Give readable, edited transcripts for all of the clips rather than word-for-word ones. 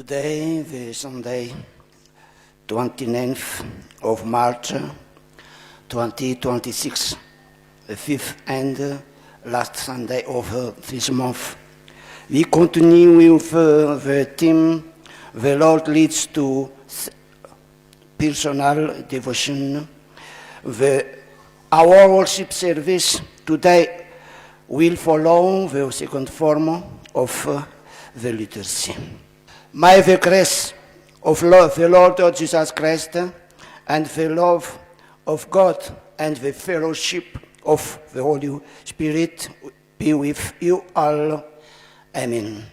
Today, the Sunday, 29th of March 2026, the fifth and last Sunday of this month. We continue with the theme, the Lord leads to personal devotion. Our worship service today will follow the second form of the liturgy. May the grace of the Lord Jesus Christ and the love of God and the fellowship of the Holy Spirit be with you all. Amen.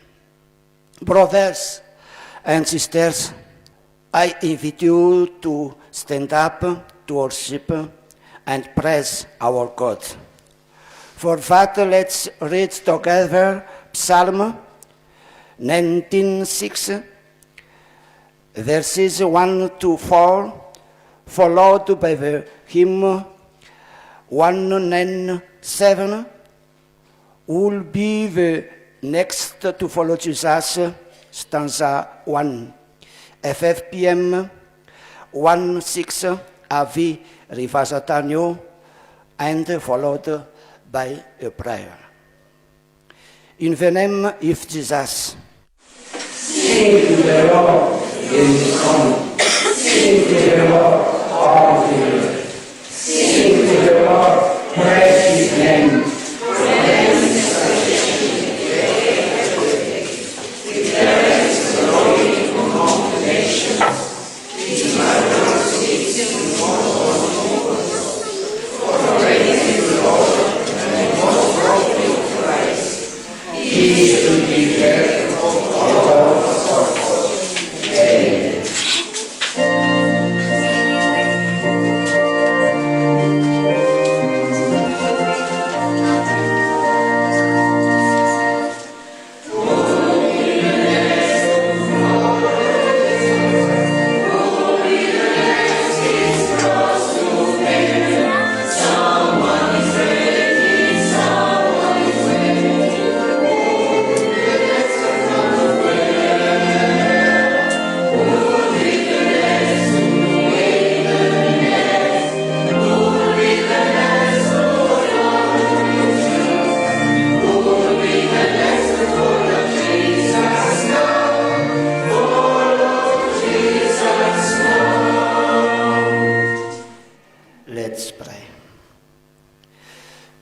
Brothers and sisters, I invite you to stand up to worship and praise our God. For that, let's read together Psalm 19:6, verses 1 to 4, followed by the hymn 197, will be the next to follow Jesus, stanza 1. FFPM 1:6, Avi Rivasatanyo, and followed by a prayer. In the name of Jesus. Sing to the Lord in song. Sing to the Lord all the earth. Sing to the Lord, praise His name. Declare His glory among the nations. His majesty in all the world. For praise the Lord and the most holy Christ. He is to be heard of all sorts. Amen.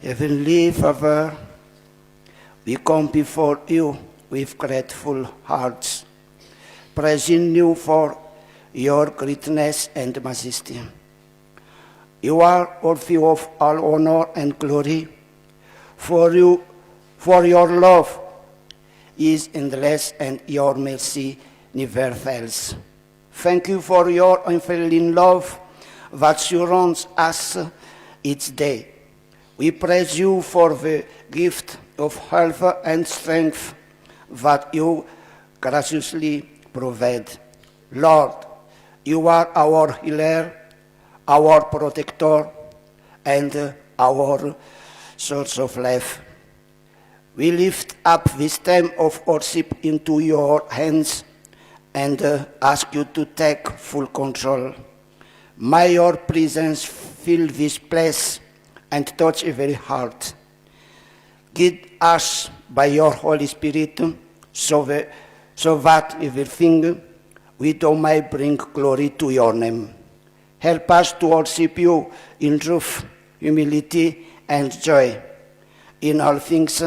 Heavenly Father, we come before you with grateful hearts, praising you for your greatness and majesty. You are worthy of all honor and glory, for your love is endless and your mercy never fails. Thank you for your unfailing love that surrounds us each day. We praise you for the gift of health and strength that you graciously provide. Lord, you are our healer, our protector, and our source of life. We lift up this time of worship into your hands and ask you to take full control. May your presence fill this place and touch every heart. Guide us by your Holy Spirit so that everything we do may bring glory to your name. Help us to worship you in truth, humility, and joy. In all things,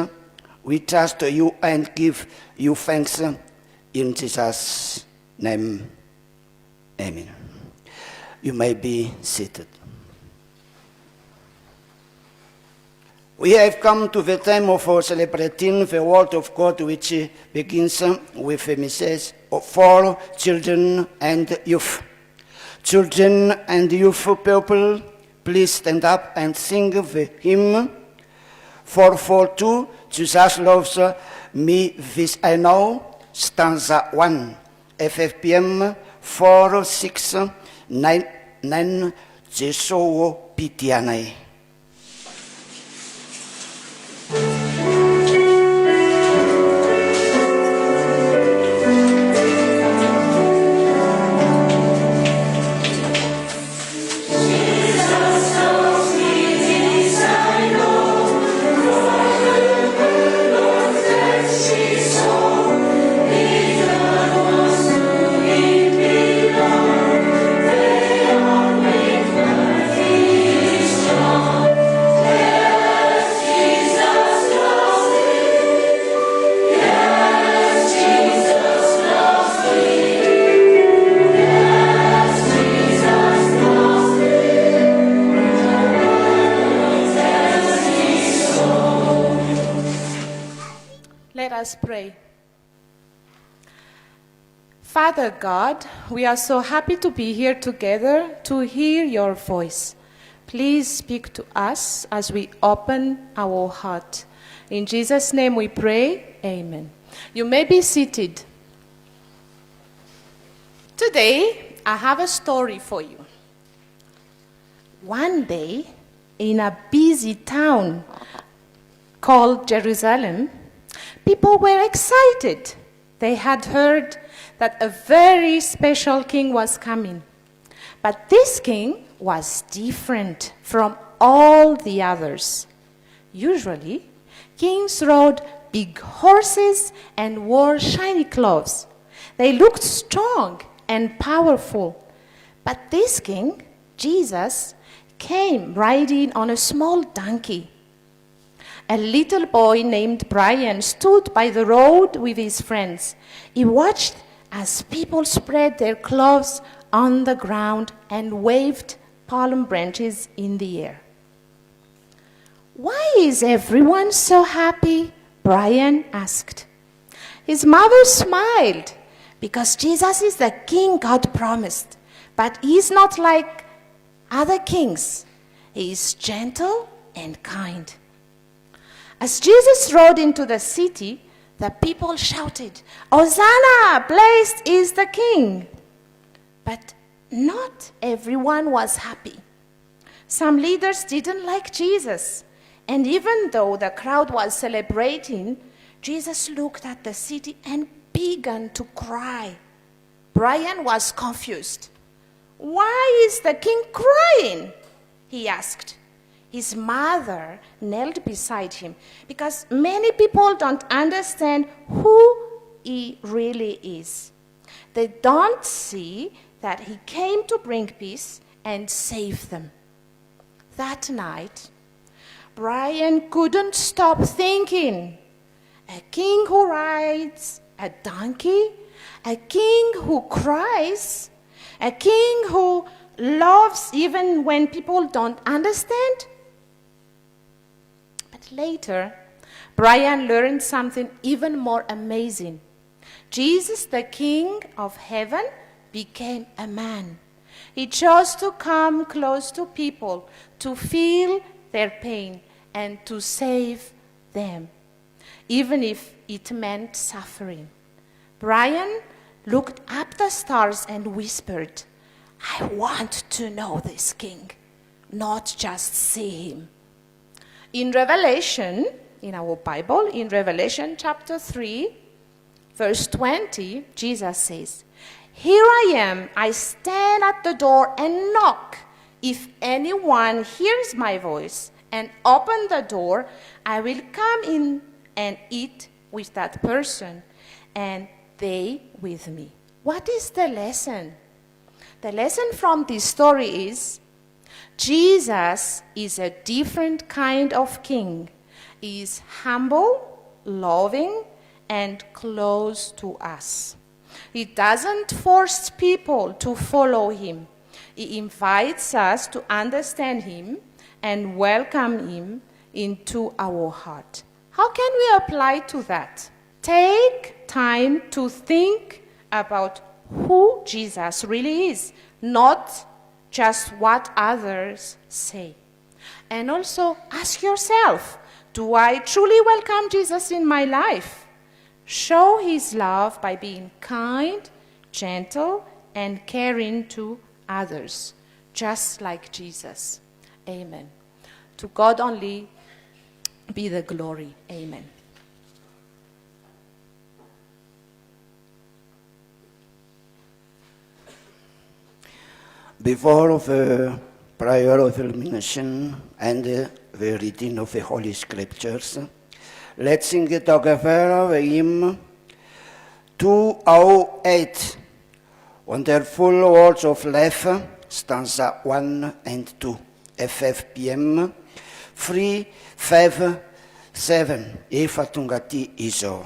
we trust you and give you thanks in Jesus' name. Amen. You may be seated. We have come to the time of celebrating the Word of God, which begins with a message for children and youth. Children and youth people, please stand up and sing the hymn 442, Jesus loves me, this I know, stanza 1, FFPM 469, Jesu pitianai. us pray. Father God, we are so happy to be here together to hear your voice. Please speak to us as we open our heart. In Jesus' name we pray, amen. You may be seated. Today, I have a story for you. One day, in a busy town called Jerusalem, people were excited. They had heard that a very special king was coming. But this king was different from all the others. Usually, kings rode big horses and wore shiny clothes. They looked strong and powerful. But this king, Jesus, came riding on a small donkey. A little boy named Brian stood by the road with his friends. He watched as people spread their clothes on the ground and waved palm branches in the air. "Why is everyone so happy?" Brian asked. His mother smiled, because Jesus is the king God promised, but he's not like other kings. He is gentle and kind. As Jesus rode into the city, the people shouted, "Hosanna! Blessed is the king!" But not everyone was happy. Some leaders didn't like Jesus, and even though the crowd was celebrating, Jesus looked at the city and began to cry. Brian was confused. "Why is the king crying?" he asked. His mother knelt beside him because many people don't understand who he really is. They don't see that he came to bring peace and save them. That night, Brian couldn't stop thinking, a king who rides a donkey, a king who cries, a king who loves even when people don't understand. But later, Brian learned something even more amazing. Jesus, the King of heaven, became a man. He chose to come close to people, to feel their pain, and to save them, even if it meant suffering. Brian looked up the stars and whispered, "I want to know this king, not just see him." In Revelation, in our Bible, in Revelation chapter 3, verse 20, Jesus says, "Here I am, I stand at the door and knock. If anyone hears my voice and open the door, I will come in and eat with that person, and they with me." What is the lesson? The lesson from this story is, Jesus is a different kind of king. He is humble, loving, and close to us. He doesn't force people to follow him. He invites us to understand him and welcome him into our heart. How can we apply to that? Take time to think about who Jesus really is, not just what others say. And also ask yourself, do I truly welcome Jesus in my life? Show his love by being kind, gentle, and caring to others, just like Jesus. Amen. To God only be the glory. Amen. Before the prayer of illumination and the reading of the Holy Scriptures, let's sing together the hymn 208, Wonderful Words of Life, stanza 1 and 2, FFPM 357, Efa Tungati Iso.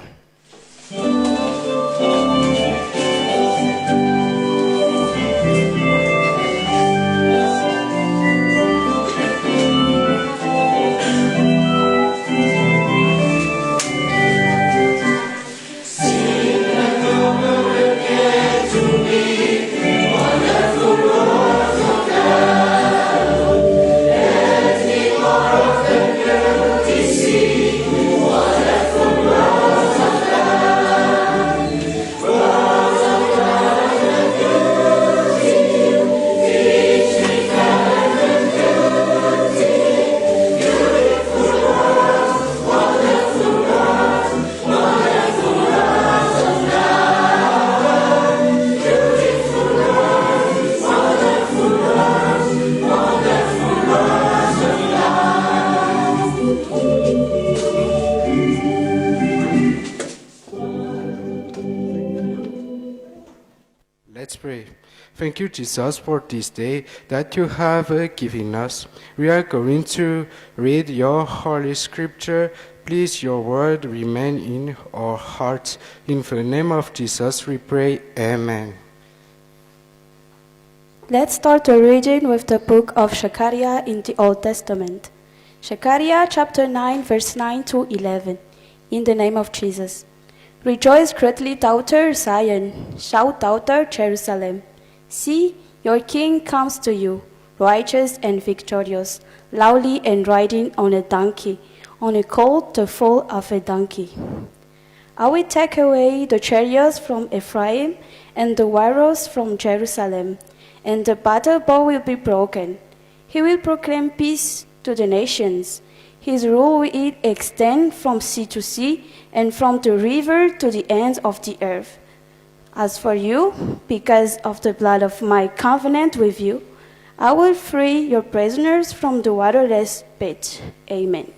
Thank you, Jesus, for this day that you have given us. We are going to read your Holy Scripture. Please, your word remain in our hearts. In the name of Jesus, we pray. Amen. Let's start the reading with the book of Zechariah in the Old Testament. Zechariah chapter 9, verse 9 to 11. In the name of Jesus. Rejoice greatly, daughter Zion. Shout, daughter Jerusalem. See, your king comes to you, righteous and victorious, loudly and riding on a donkey, on a colt the foal of a donkey. I will take away the chariots from Ephraim and the warriors from Jerusalem, and the battle bow will be broken. He will proclaim peace to the nations. His rule will extend from sea to sea and from the river to the ends of the earth. As for you, because of the blood of my covenant with you, I will free your prisoners from the waterless pit. Amen.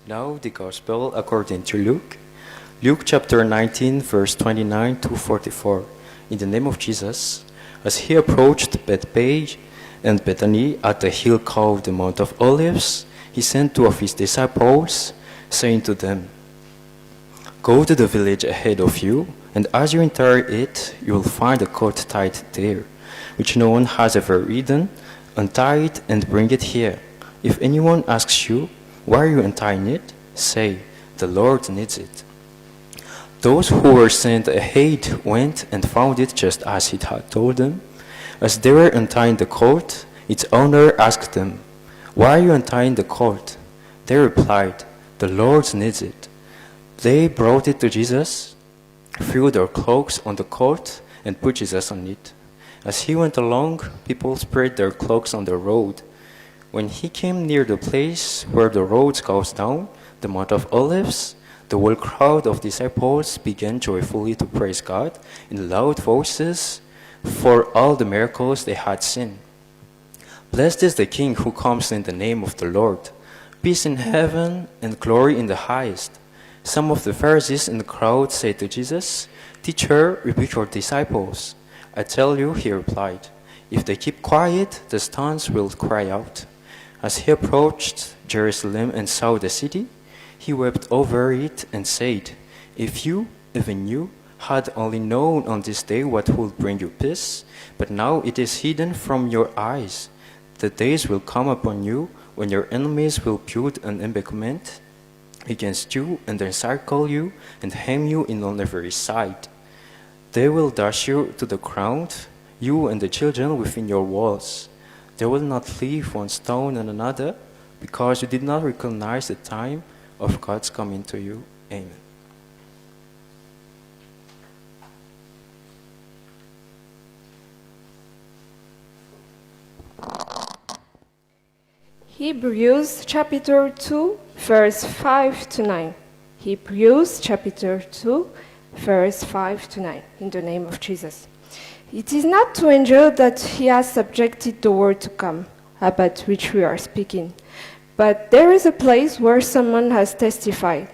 Now the Gospel according to Luke. Luke chapter 19, verse 29 to 44. In the name of Jesus, as he approached Bethphage and Bethany at the hill called the Mount of Olives, he sent two of his disciples, saying to them, "Go to the village ahead of you, and as you enter it, you will find a colt tied there, which no one has ever ridden. Untie it and bring it here. If anyone asks you, 'Why are you untying it?' say, 'The Lord needs it.'" Those who were sent ahead went and found it just as he had told them. As they were untying the colt, its owner asked them, "Why are you untying the colt?" They replied, "The Lord needs it." They brought it to Jesus, threw their cloaks on the colt, and put Jesus on it. As he went along, people spread their cloaks on the road. When he came near the place where the road goes down, the Mount of Olives, the whole crowd of disciples began joyfully to praise God in loud voices for all the miracles they had seen. "Blessed is the King who comes in the name of the Lord. Peace in heaven and glory in the highest." Some of the Pharisees in the crowd said to Jesus, "Teacher, rebuke your disciples." "I tell you," he replied, "if they keep quiet, the stones will cry out." As he approached Jerusalem and saw the city, he wept over it and said, "If you, even you, had only known on this day what would bring you peace, but now it is hidden from your eyes. The days will come upon you when your enemies will build an embankment against you and encircle you and hem you in on every side. They will dash you to the ground, you and the children within your walls. They will not leave one stone on another, because you did not recognize the time of God's coming to you." Amen. Hebrews chapter 2, verse 5 to 9. Hebrews chapter 2, verse 5 to 9. In the name of Jesus. It is not to angel that he has subjected the world to come, about which we are speaking. But there is a place where someone has testified.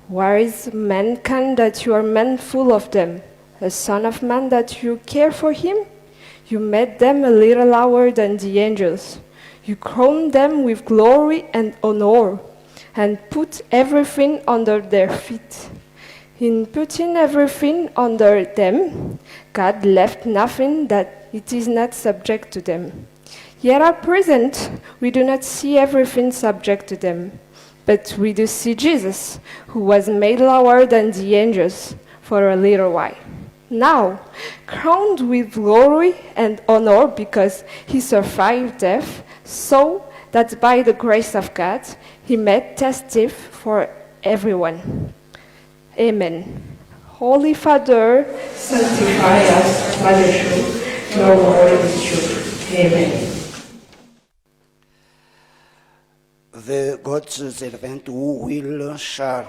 "Where is mankind that you are mindful of them? A son of man that you care for him? You made them a little lower than the angels. You crowned them with glory and honor, and put everything under their feet. In putting everything under them, God left nothing that it is not subject to them. Yet at present, we do not see everything subject to them, but we do see Jesus, who was made lower than the angels for a little while. Now, crowned with glory and honor because he survived death, so that by the grace of God, he made testify for everyone. Amen. Holy Father, sanctify us by the truth. Your word is truth. Amen. The God's servant who will share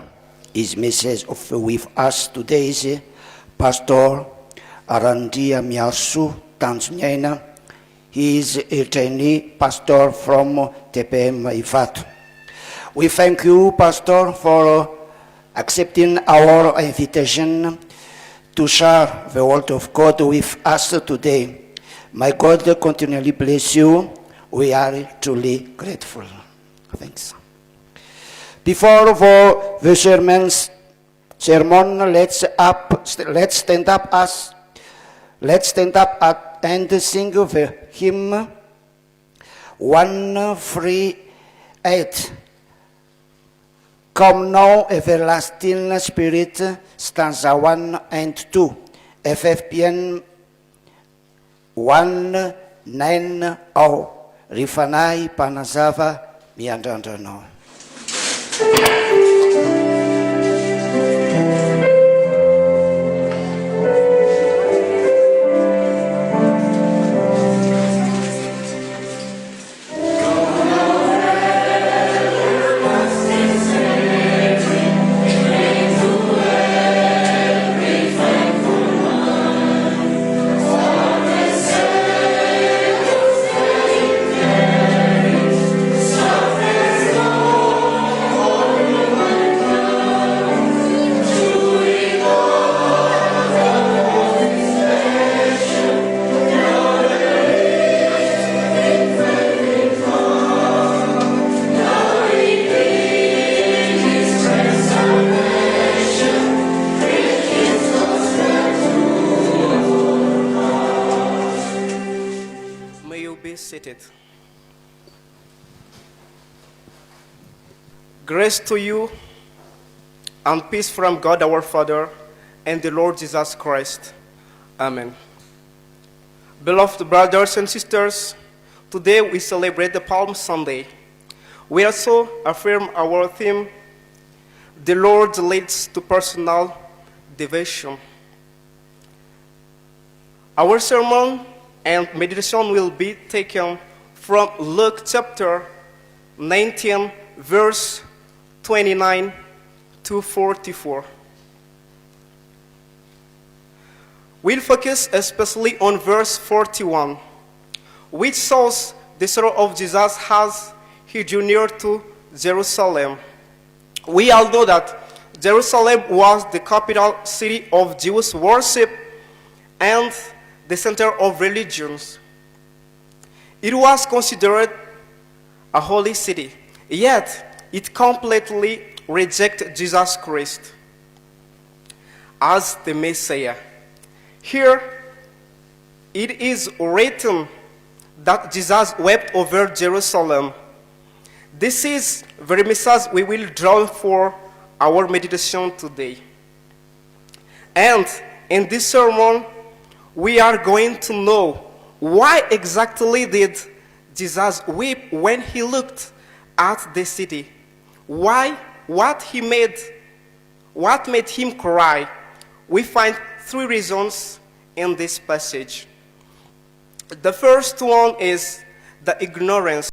his message with us today is Pastor Arandia Miasu Tanzania. He is a trainee pastor from FTV-AFiFaB. We thank you, Pastor, for accepting our invitation to share the word of God with us today. May God continually bless you. We are truly grateful. Thanks. Before the sermon, let's stand up and sing the hymn 138. Come now, everlasting Spirit, stanza 1 and 2, FFPN 190, Rifanai Panazava Miandrandano. Grace to you and peace from God our Father and the Lord Jesus Christ. Amen. Beloved brothers and sisters, today we celebrate the Palm Sunday. We also affirm our theme, the Lord leads to personal devotion. Our sermon and meditation will be taken from Luke chapter 19, verse 29 to 44. We'll focus especially on verse 41, which shows the sorrow of Jesus as he journeyed to Jerusalem. We all know that Jerusalem was the capital city of Jewish worship and the center of religions. It was considered a holy city, yet it completely rejected Jesus Christ as the Messiah. Here, it is written that Jesus wept over Jerusalem. This is the very message we will draw for our meditation today. And in this sermon, we are going to know why exactly did Jesus weep when he looked at the city. Why? What made him cry? We find three reasons in this passage. The first one is the ignorance